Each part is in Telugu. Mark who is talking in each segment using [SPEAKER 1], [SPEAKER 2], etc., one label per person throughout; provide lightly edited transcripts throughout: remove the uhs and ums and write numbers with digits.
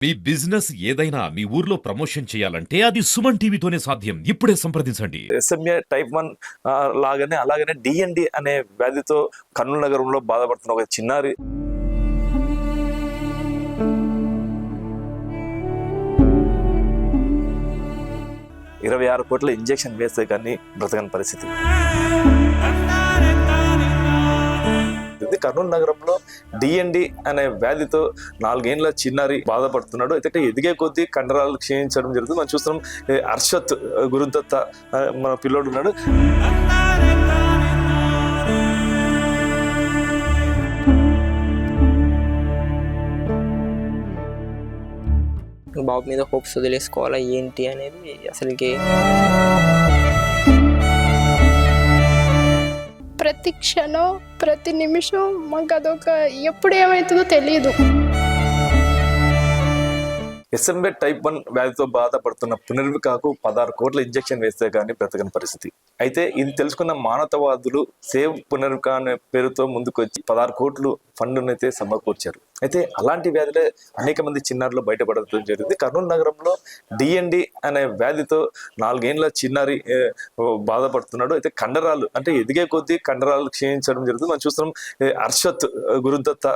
[SPEAKER 1] మీ బిజినెస్ ఏదైనా మీ ఊర్లో ప్రమోషన్ చేయాలంటే అది సుమన్ టీవీతోనే సాధ్యం. ఇప్పుడే సంప్రదించండి.
[SPEAKER 2] ఎస్ఎంఏ టైప్ 1 అలాగనే డిఎన్డి అనే వ్యాధితో కర్నూలు నగరంలో బాధపడుతున్న ఒక చిన్నారి ₹26 కోట్ల ఇంజెక్షన్ వేస్తే కానీ బ్రతకని పరిస్థితి. కర్నూలు నగరంలో డిఎన్డి అనే వ్యాధితో 4 ఏళ్ల చిన్నారి బాధపడుతున్నాడు. అయితే ఎదిగే కొద్దీ కండరాలు క్షీణించడం జరుగుతుంది. మనం చూస్తున్నాం హర్షత్ గురుదత్త మన పిల్లోడు ఉన్నాడు.
[SPEAKER 3] బాబు మీద హోప్స్ వదిలేసుకోవాలా ఏంటి అనేది అసలుకి
[SPEAKER 4] ప్రతి క్షణం ప్రతి నిమిషం మాకు అదొక ఎప్పుడు ఏమవుతుందో తెలియదు.
[SPEAKER 2] ఎస్ఎంఏ టైప్ 1 వ్యాధితో బాధపడుతున్న పునర్వికాకు 16 కోట్ల ఇంజెక్షన్ వేస్తే కానీ బ్రతకని పరిస్థితి. అయితే ఇది తెలుసుకున్న మానవతావాదులు సేవ్ పునర్వికా అనే పేరుతో ముందుకు వచ్చి 16 కోట్లు ఫండ్ను అయితే సమకూర్చారు. అయితే అలాంటి వ్యాధులే అనేక మంది చిన్నారులు బయటపడటం జరిగింది. కర్నూలు నగరంలో డిఎన్డి అనే వ్యాధితో 4 ఏళ్ల చిన్నారి బాధపడుతున్నాడు. అయితే కండరాలు అంటే ఎదిగే కొద్దీ కండరాలు క్షీణించడం జరుగుతుంది. మనం చూస్తున్నాం హర్షత్ గురుదత్త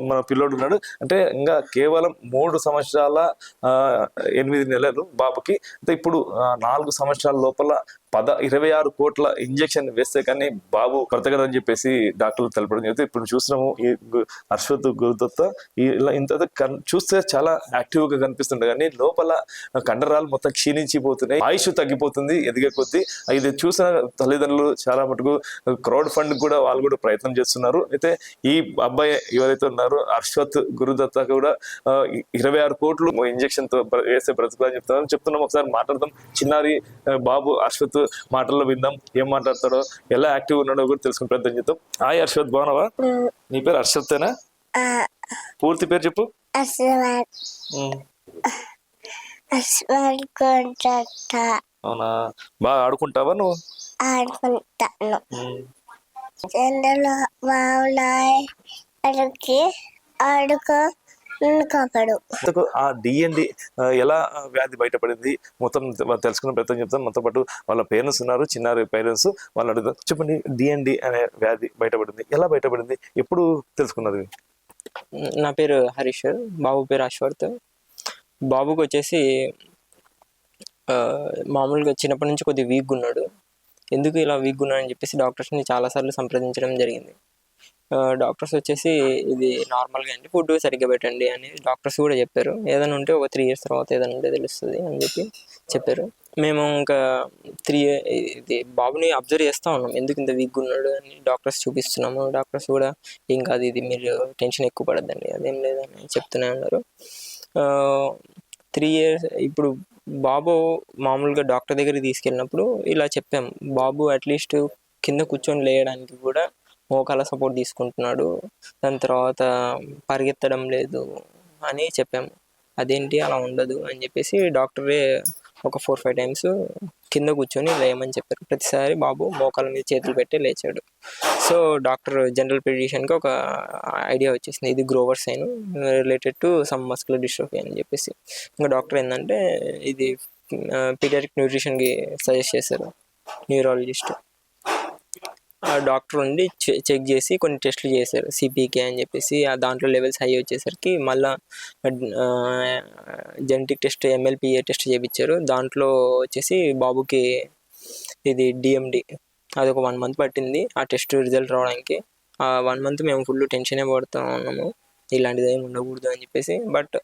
[SPEAKER 2] మన పిల్లోడు ఉన్నాడు. అంటే ఇంకా కేవలం 3 సంవత్సరాల 8 నెలలు బాబుకి. అంటే ఇప్పుడు 4 సంవత్సరాల లోపల 26 కోట్ల ఇంజెక్షన్ వేస్తే కానీ బాబు బ్రతకదని చెప్పేసి డాక్టర్లు తెలపడం జరిగింది. ఇప్పుడు చూస్తున్నాము ఈ హర్షత్ గురుదత్త ఇలా ఇంత చూస్తే చాలా యాక్టివ్ గా కనిపిస్తుండే కానీ లోపల కండరాలు మొత్తం క్షీణించిపోతున్నాయి, ఆయుష్ తగ్గిపోతుంది ఎదిగే కొద్దీ. ఇది చూసిన తల్లిదండ్రులు చాలా మటుకు క్రౌడ్ ఫండ్ కూడా వాళ్ళు కూడా ప్రయత్నం చేస్తున్నారు. అయితే ఈ అబ్బాయి ఎవరైతే ఉన్నారో హర్షత్ గురుదత్త కూడా 26 కోట్లు ఇంజెక్షన్ తో వేస్తే బ్రతుకులని చెప్తున్నాం. ఒకసారి మాట్లాడదాం. చిన్నారి బాబు హర్షత్ మాటల్లో విందాం, ఏం మాట్లాడతాడో, ఎలా యాక్టివ్ ఉన్నాడో కూడా తెలుసుకుని ప్రయత్నం చేద్దాం. హాయ్ హర్షత్, బాగున్నావా? నీ పేరు హర్షతేనా? పూర్తి పేరు చెప్పు. అవునా, బాగా ఆడుకుంటావా నువ్వు?
[SPEAKER 5] ఆడుకుంటాను. ఆడుకో
[SPEAKER 2] ఆ డిఎన్డి ఎలా వ్యాధి బయటపడింది మొత్తం తెలుసుకునే ప్రయత్నం చెప్తాం. మనతో పాటు వాళ్ళ పేరెంట్స్ ఉన్నారు, చిన్నారి పేరెంట్స్. వాళ్ళు అడుగుతాం, చెప్పండి డిఎన్డి అనే వ్యాధి బయటపడింది, ఎలా బయటపడింది, ఎప్పుడు తెలుసుకున్నది?
[SPEAKER 3] నా పేరు హరీష్, బాబు పేరు అశ్వర్త్. బాబుకి వచ్చేసి మామూలుగా చిన్నప్పటి నుంచి కొద్దిగా వీక్గా ఉన్నాడు. ఎందుకు ఇలా వీక్గా ఉన్నాడని చెప్పేసి డాక్టర్స్ని చాలాసార్లు సంప్రదించడం జరిగింది. డాక్టర్స్ వచ్చేసి ఇది నార్మల్గా అండి, ఫుడ్ సరిగ్గా పెట్టండి అని డాక్టర్స్ కూడా చెప్పారు. ఏదైనా ఉంటే ఒక 3 years తర్వాత ఏదైనా ఉంటే తెలుస్తుంది అని చెప్పారు. మేము ఇంకా ఇది బాబుని అబ్జర్వ్ చేస్తూ ఉన్నాం, ఎందుకు ఇంత వీక్గా ఉన్నాడు అని డాక్టర్స్ చూపిస్తున్నాము. డాక్టర్స్ కూడా ఏం కాదు, ఇది మీరు టెన్షన్ ఎక్కువ పడద్దండి, అదేం లేదని చెప్తూనే ఉన్నారు. 3 years ఇప్పుడు బాబు మామూలుగా డాక్టర్ దగ్గరికి తీసుకెళ్ళినప్పుడు ఇలా చెప్పాం, బాబు అట్లీస్ట్ కింద కూర్చొని లేయడానికి కూడా మోకాల సపోర్ట్ తీసుకుంటున్నాడు, దాని తర్వాత పరిగెత్తడం లేదు అని చెప్పాము. అదేంటి అలా ఉండదు అని చెప్పేసి డాక్టరే ఒక 4-5 times కింద కూర్చొని లేయమని చెప్పారు. ప్రతిసారి బాబు మోకాల మీద చేతులు పెట్టి లేచాడు. సో డాక్టర్ జనరల్ పీడియాట్రిషియన్కి ఒక ఐడియా వచ్చేసింది, ఇది Grover sign related to some muscular dystrophy అని చెప్పేసి. ఇంకా డాక్టర్ ఏంటంటే ఇది పీడియాట్రిక్ న్యూట్రిషన్కి సజెస్ట్ చేశారు, న్యూరాలజిస్ట్. ఆ డాక్టర్ ఉండి చెక్ చేసి కొన్ని టెస్టులు చేశారు, సిపికే అని చెప్పేసి. దాంట్లో లెవెల్స్ హై వచ్చేసరికి మళ్ళీ జెనెటిక్ టెస్ట్ ఎంఎల్పిఏ టెస్ట్ చేయించారు. దాంట్లో వచ్చేసి బాబుకి ఇది డిఎండి, అది ఒక 1 month పట్టింది ఆ టెస్ట్ రిజల్ట్ రావడానికి. ఆ 1 month మేము ఫుల్ టెన్షనే పడుతూ ఉన్నాము, ఇలాంటిది ఏమి ఉండకూడదు అని చెప్పేసి. బట్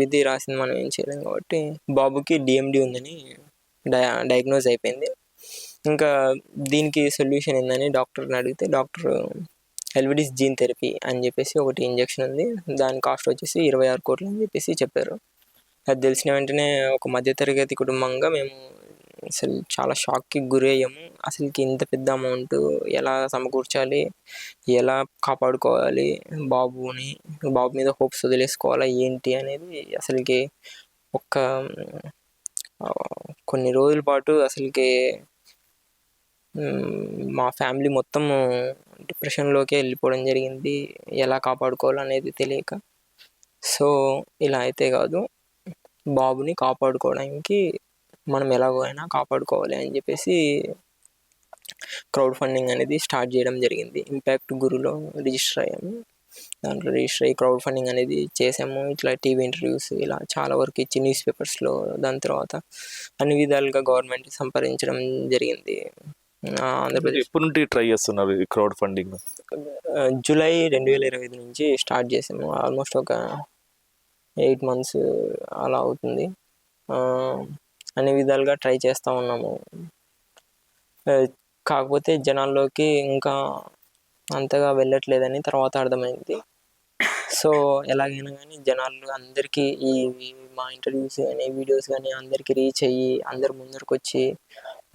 [SPEAKER 3] విధి రాసింది, మనం ఏం చేయలేము. కాబట్టి బాబుకి డిఎండి ఉందని డయాగ్నోజ్ అయిపోయింది. ఇంకా దీనికి సొల్యూషన్ ఏందని డాక్టర్ని అడిగితే డాక్టర్ ఎల్విడిస్ జీన్ థెరపీ అని చెప్పేసి ఒకటి ఇంజెక్షన్ ఉంది, దాని కాస్ట్ వచ్చేసి 26 కోట్లు అని చెప్పేసి చెప్పారు. అది తెలిసిన వెంటనే ఒక మధ్యతరగతి కుటుంబంగా మేము అసలు చాలా షాక్కి గురి అయ్యాము. అసలుకి ఇంత పెద్ద అమౌంట్ ఎలా సమకూర్చాలి, ఎలా కాపాడుకోవాలి బాబుని, బాబు మీద హోప్స్ వదిలేసుకోవాలా ఏంటి అనేది అసలుకి కొన్ని రోజుల పాటు అసలుకి మా ఫ్యామిలీ మొత్తము డిప్రెషన్లోకి వెళ్ళిపోవడం జరిగింది, ఎలా కాపాడుకోవాలనేది తెలియక. సో ఇలా అయితే కాదు, బాబుని కాపాడుకోవడానికి మనం ఎలాగో అయినా కాపాడుకోవాలి అని చెప్పేసి క్రౌడ్ ఫండింగ్ అనేది స్టార్ట్ చేయడం జరిగింది. ఇంపాక్ట్ గురులో రిజిస్టర్ అయ్యాము. దాంట్లో రిజిస్టర్ అయ్యి క్రౌడ్ ఫండింగ్ అనేది చేసాము. ఇట్లా టీవీ ఇంటర్వ్యూస్ ఇలా చాలా వరకు ఇచ్చి న్యూస్ పేపర్స్లో, దాని తర్వాత అన్ని విధాలుగా గవర్నమెంట్ సంప్రదించడం జరిగింది. ఆంధ్రప్రదేశ్
[SPEAKER 2] ఎప్పటి నుండి ట్రై చేస్తున్నారు ఈ క్రౌడ్ ఫండింగ్?
[SPEAKER 3] జూలై 2025 నుంచి స్టార్ట్ చేసాము. ఆల్మోస్ట్ ఒక 8 months అలా అవుతుంది. అన్ని విధాలుగా ట్రై చేస్తూ ఉన్నాము. కాకపోతే జనాల్లోకి ఇంకా అంతగా వెళ్ళట్లేదని తర్వాత అర్థమైంది. సో ఎలాగైనా కానీ జనాలు అందరికీ ఈ మా ఇంటర్వ్యూస్ కానీ వీడియోస్ కానీ అందరికీ రీచ్ అయ్యి అందరు ముందరికి వచ్చి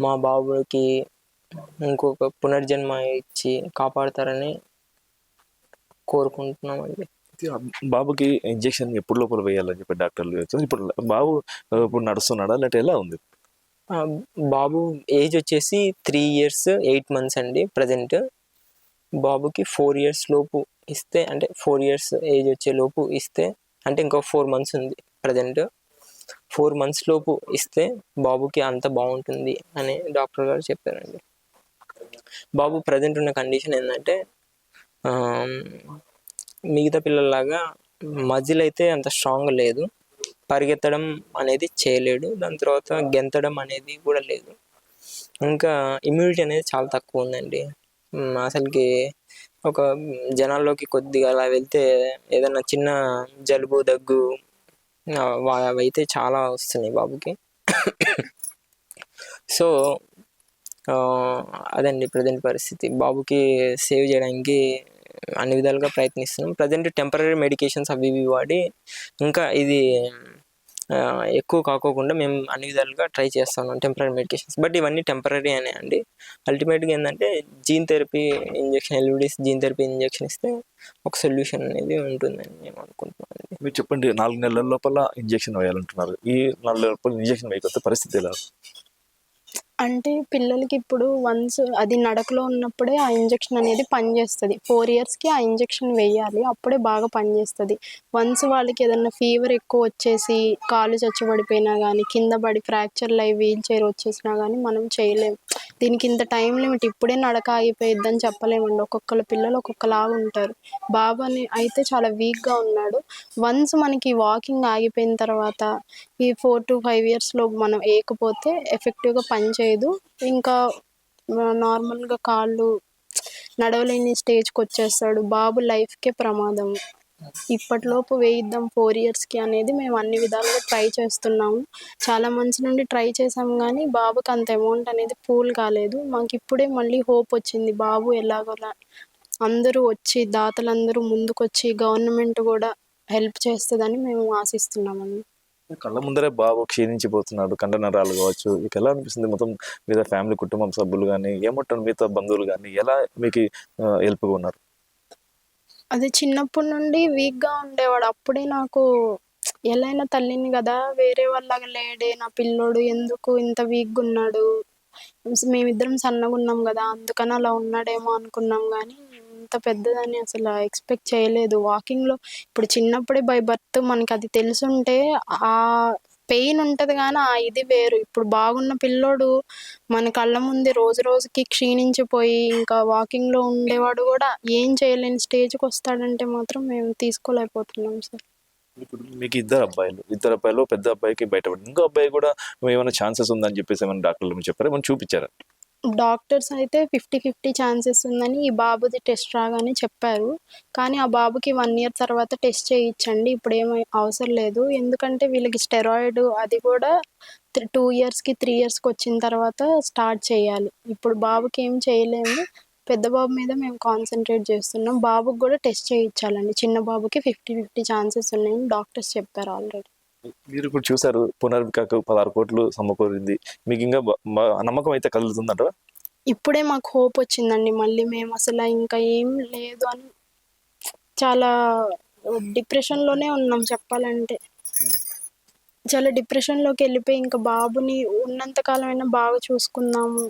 [SPEAKER 3] మా బాబుకి ఇంకొక పునర్జన్మ ఇచ్చి కాపాడతారని కోరుకుంటున్నామండి.
[SPEAKER 2] బాబుకి ఇంజెక్షన్ ఎప్పుడు లోపల వేయాలని చెప్పి డాక్టర్లు చెప్తారు. ఇప్పుడు బాబు ఇప్పుడు నడుస్తున్నాడా లేకపోతే ఎలా ఉంది?
[SPEAKER 3] బాబు ఏజ్ వచ్చేసి 3 years 8 months అండి ప్రజెంట్. బాబుకి 4 years లోపు ఇస్తే, అంటే 4 years ఏజ్ వచ్చే లోపు ఇస్తే, అంటే ఇంకో 4 months ఉంది ప్రజెంట్. 4 months లోపు ఇస్తే బాబుకి అంత బాగుంటుంది అని డాక్టర్ గారు చెప్పారండి. బాబు ప్రజెంట్ ఉన్న కండిషన్ ఏంటంటే మిగతా పిల్లల్లాగా మజిల్ అయితే అంత స్ట్రాంగ్ లేదు, పరిగెత్తడం అనేది చేయలేడు, దాని తర్వాత గెంతడం అనేది కూడా లేదు, ఇంకా ఇమ్యూనిటీ అనేది చాలా తక్కువ ఉందండి. అసలుకి ఒక జనాల్లోకి కొద్దిగా అలా వెళ్తే ఏదన్నా చిన్న జలుబు దగ్గు అవైతే చాలా వస్తున్నాయి బాబుకి. సో అదండి ప్రజెంట్ పరిస్థితి. బాబుకి సేవ్ చేయడానికి అన్ని విధాలుగా ప్రయత్నిస్తున్నాం. ప్రజెంట్ టెంపరీ మెడికేషన్స్ అవి ఇవి వాడి ఇంకా ఇది ఎక్కువ కాకోకుండా మేము అన్ని విధాలుగా ట్రై చేస్తున్నాం టెంపరీ మెడికేషన్స్. బట్ ఇవన్నీ టెంపరీ అనే అండి. అల్టిమేట్గా ఏంటంటే gene therapy injection, Elevidys gene therapy injection ఇస్తే ఒక సొల్యూషన్ అనేది ఉంటుందని మేము అనుకుంటున్నాం.
[SPEAKER 2] మీరు చెప్పండి, 4 నెలల లోపల ఇంజెక్షన్ వేయాలంటున్నారు. ఈ 4 నెలల లోపల ఇంజెక్షన్ వేయకపోతే పరిస్థితి ఎలా?
[SPEAKER 4] అంటే పిల్లలకి ఇప్పుడు వన్స్ అది నడకలో ఉన్నప్పుడే ఆ ఇంజెక్షన్ అనేది పనిచేస్తుంది. 4 yearsకి ఆ ఇంజెక్షన్ వేయాలి, అప్పుడే బాగా పనిచేస్తుంది. వన్స్ వాళ్ళకి ఏదన్నా ఫీవర్ ఎక్కువ వచ్చేసి కాలు చచ్చుబడిపోయినా కానీ, కింద పడి ఫ్రాక్చర్లు అయ్యి వీల్ చైర్ వచ్చేసినా కానీ మనం చేయలేం. దీనికి ఇంత టైం లిమిట్, ఇప్పుడే నడక ఆగిపోయిద్దని చెప్పలేమండి. ఒక్కొక్కరు పిల్లలు ఒక్కొక్కలాగా ఉంటారు. బాబు అని అయితే చాలా వీక్గా ఉన్నాడు. వన్స్ మనకి వాకింగ్ ఆగిపోయిన తర్వాత ఈ 4 to 5 yearsలో మనం వేయకపోతే ఎఫెక్టివ్గా పనిచేయదు. ఇంకా నార్మల్గా కాళ్ళు నడవలేని స్టేజ్కి వచ్చేస్తాడు. బాబు లైఫ్కే ప్రమాదం. ఇప్పటిలోపు వేయిద్దాం 4 yearsకి అనేది మేము అన్ని విధాలుగా ట్రై చేస్తున్నాము. చాలా మంత్స్ నుండి ట్రై చేసాము కానీ బాబుకి అంత అమౌంట్ అనేది పూల్ కాలేదు. మాకు ఇప్పుడే మళ్ళీ హోప్ వచ్చింది. బాబు ఎలాగోలా అందరూ వచ్చి, దాతలందరూ ముందుకొచ్చి గవర్నమెంట్ కూడా హెల్ప్ చేస్తుందని మేము ఆశిస్తున్నామండి.
[SPEAKER 2] కళ్ళ ముందరే బాబు క్షీణించిపోతున్నాడు, కండ నరాలు కావచ్చు. మీకు ఎలా అనిపిస్తుంది? మొత్తం మీద ఫ్యామిలీ కుటుంబం సభ్యులు కానీ, ఏమంటారు మిగతా బంధువులు కానీ, ఎలా మీకు హెల్ప్గా ఉన్నారు?
[SPEAKER 4] అది చిన్నప్పటి నుండి వీక్గా ఉండేవాడు. అప్పుడే నాకు ఎలా అయినా తల్లిని కదా, వేరే వాళ్ళలాగా లేడే నా పిల్లోడు, ఎందుకు ఇంత వీక్గా ఉన్నాడు, మేమిద్దరం సన్నగా ఉన్నాం కదా అందుకని అలా ఉన్నాడేమో అనుకున్నాం కానీ ఇంత పెద్దదని అసలు ఎక్స్పెక్ట్ చేయలేదు. వాకింగ్లో ఇప్పుడు చిన్నప్పుడే బై బర్త్ మనకి అది తెలుసుంటే ఆ పెయిన్ ఉంటుంది కానీ ఆ ఇది వేరు. ఇప్పుడు బాగున్న పిల్లోడు మన కళ్ళ ముందే రోజు రోజుకి క్షీణించిపోయి ఇంకా వాకింగ్లో ఉండేవాడు కూడా ఏం చేయలేని స్టేజ్కి వస్తాడంటే మాత్రం మేము తీసుకోలేకపోతున్నాం సార్.
[SPEAKER 2] ఇప్పుడు మీకు ఇద్దరు అబ్బాయిలు, పెద్ద అబ్బాయికి బయటపడి, ఇంకో అబ్బాయి కూడా ఏమైనా ఛాన్సెస్ ఉందని చెప్పేసి ఏమైనా డాక్టర్లు మీకు చెప్పారా, ఏమైనా చూపించారా?
[SPEAKER 4] డాక్టర్స్ అయితే 50-50 ఛాన్సెస్ ఉందని ఈ బాబుది టెస్ట్ రాగానే చెప్పారు. కానీ ఆ బాబుకి 1 year తర్వాత టెస్ట్ చేయించండి, ఇప్పుడు ఏమీ అవసరం లేదు, ఎందుకంటే వీళ్ళకి స్టెరాయిడ్ అది కూడా 2 yearsకి 3 yearsకి వచ్చిన తర్వాత స్టార్ట్ చేయాలి. ఇప్పుడు బాబుకి ఏం చేయలేము, పెద్ద బాబు మీద మేము కాన్సన్ట్రేట్ చేస్తున్నాం. బాబుకి కూడా టెస్ట్ చేయించాలండి. చిన్న బాబుకి 50-50 ఛాన్సెస్ ఉన్నాయని డాక్టర్స్ చెప్పారు ఆల్రెడీ.
[SPEAKER 2] మీరు ఇప్పుడు చూసారు, పునర్వికాకు 16 కోట్లు సమకూరింది. మీకు ఇంకా నమ్మకం అయితే కలుగుతుందంట?
[SPEAKER 4] ఇప్పుడే మాకు హోప్ వచ్చిందండి. మళ్ళీ మేము అసలు ఇంకా ఏం లేదు అని చాలా డిప్రెషన్లోనే ఉన్నాం చెప్పాలంటే. చాలా డిప్రెషన్లోకి వెళ్ళిపోయి ఇంకా బాబుని ఉన్నంతకాలం అయినా బాగా చూసుకుందాము,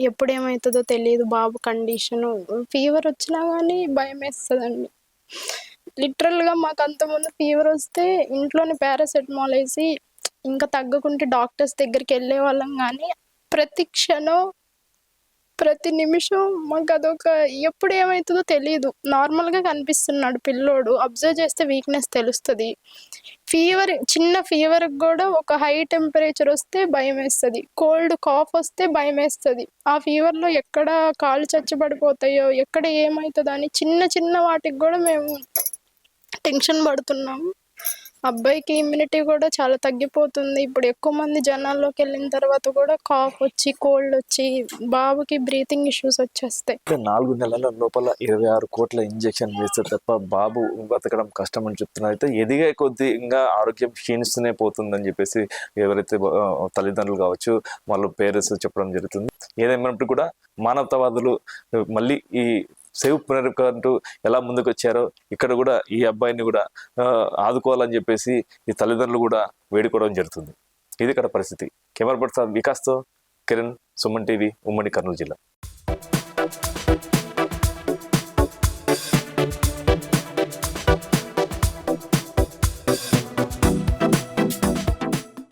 [SPEAKER 4] ఎప్పుడేమవుతుందో తెలియదు. బాబు కండిషను ఫీవర్ వచ్చినా కానీ భయం వేస్తుందండి. లిటరల్గా మాకు అంతకుముందు ఫీవర్ వస్తే ఇంట్లోనే పారాసెటమాల్ వేసి ఇంకా తగ్గకుంటే డాక్టర్స్ దగ్గరికి వెళ్ళే వాళ్ళం, కానీ ప్రతి క్షణం ప్రతి నిమిషం మాకు అదొక ఎప్పుడు ఏమవుతుందో తెలియదు. నార్మల్గా కనిపిస్తున్నాడు పిల్లోడు, అబ్జర్వ్ చేస్తే వీక్నెస్ తెలుస్తుంది. ఫీవర్, చిన్న ఫీవర్కి కూడా ఒక హై టెంపరేచర్ వస్తే భయం వేస్తుంది, కోల్డ్ కాఫ్ వస్తే భయం వేస్తుంది. ఆ ఫీవర్లో ఎక్కడ కాళ్ళు చచ్చబడిపోతాయో, ఎక్కడ ఏమవుతుందో అని చిన్న చిన్న వాటికి కూడా మేము టెన్షన్ పడుతున్నాము. అబ్బాయికి ఇమ్యూనిటీ కూడా చాలా తగ్గిపోతుంది. ఇప్పుడు ఎక్కువ మంది జనాల్లోకి వెళ్ళిన తర్వాత కూడా కాఫ్ వచ్చి, కోల్డ్ వచ్చి, బాబుకి బ్రీతింగ్ ఇష్యూస్ వచ్చేస్తాయి.
[SPEAKER 2] 4 నెలల లోపల 26 కోట్ల ఇంజెక్షన్ వేస్తే తప్ప బాబు బతకడం కష్టం అని చెప్తున్నారు. అయితే ఎదిగే కొద్దీ ఇంకా ఆరోగ్యం క్షీణిస్తూనే పోతుందని చెప్పేసి ఎవరైతే తల్లిదండ్రులు కావచ్చు వాళ్ళు పేరెంట్స్ చెప్పడం జరుగుతుంది. ఏదేమైనప్పుడు కూడా మానవతావాదులు మళ్ళీ ఈ సేవ్ పునర్విక అంటూ ఎలా ముందుకు వచ్చారో ఇక్కడ కూడా ఈ అబ్బాయిని కూడా ఆదుకోవాలని చెప్పేసి ఈ తల్లిదండ్రులు కూడా వేడుకోవడం జరుగుతుంది. ఇది ఇక్కడ పరిస్థితి. కెమెరా పర్సన్ వికాస్తో కిరణ్, సుమన్ టీవీ, ఉమ్మడి కర్నూలు జిల్లా.